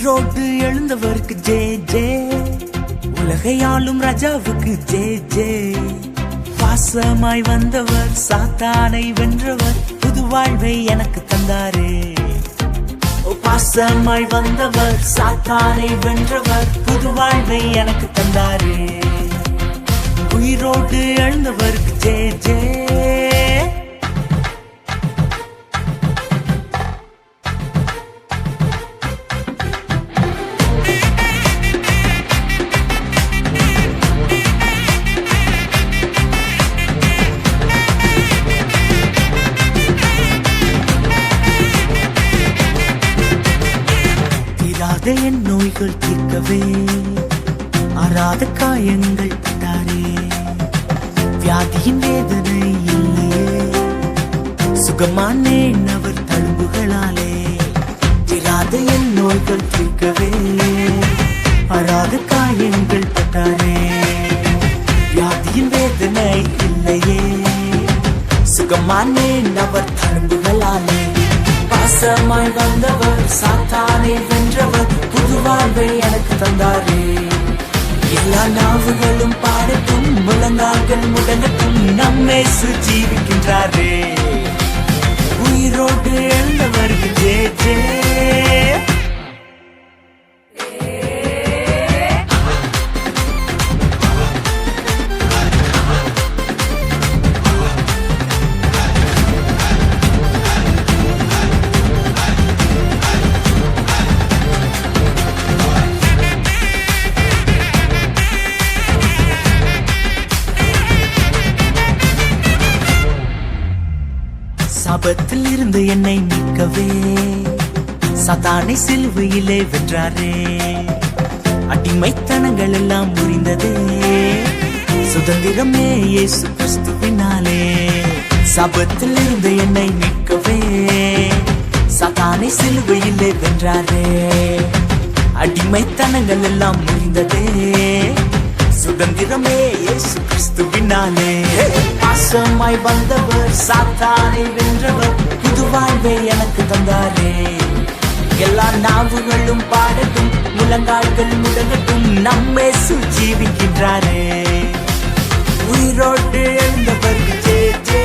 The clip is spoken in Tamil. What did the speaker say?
உயிரோடு எழுந்தவருக்கு ஜே ஜே, உலகை ஆளும் ராஜாவுக்கு ஜே ஜே. பாசமாய் வந்தவர் சாத்தானை வென்றவர், புது வாழ்வை எனக்கு தந்தாரே. பாசமாய் வந்தவர் சாத்தானை வென்றவர், புது வாழ்வை எனக்கு தந்தாரே. உயிரோடு எழுந்தவருக்கு ஜே ஜே. என் நோய்கள் தீர்க்கவே ஆறாத காயங்கள் பட்டாரே. வியாதியின் வேதனை இல்லையே, சுகமானேன் அவர் தழும்புகளாலே. தீராத என் நோய்கள் தீர்க்கவே ஆறாத காயங்கள் பட்டாரே. வியாதியின் வேதனை இல்லையே, சுகமானேன் அவர் தழும்புகளாலே. பாசமாய் வந்தவர் சாத்தானை வென்றவர், புது வாழ்வை எனக்கு தந்தாரே. எல்லா நாவுகளும் பாடட்டும், முழங்கால்கள் முடங்கட்டும், நம்மை ஜீவிக்கின்றாரே. உயிரோடு எழுந்தவருக்கு ஜே ஜே. சாபத்தில் இருந்து என்னை மீட்கவே சாத்தானை சிலுவையிலே வென்றாரே. அடிமைத்தனங்கள் எல்லாம் முறிந்ததே, சுதந்திரமே இயேசு கிறிஸ்துவினாலே. சாபத்தில் இருந்து என்னை மீட்கவே சாத்தானை சிலுவையிலே வென்றாரே. அடிமைத்தனங்கள் எல்லாம் முறிந்ததே, சுதந்திரமே இயேசு கிறிஸ்துவினாலே. பாசமாய் வந்தவர் சாத்தானை வென்றவர், புது வாழ்வை எனக்கு தந்தாரே. எல்லா நாவுகளும் பாடட்டும், முழங்கால்கள் முடங்கட்டும், நம்மை ஜீவிக்கின்றாரே. உயிரோடு எழுந்தவருக்கு ஜே ஜே.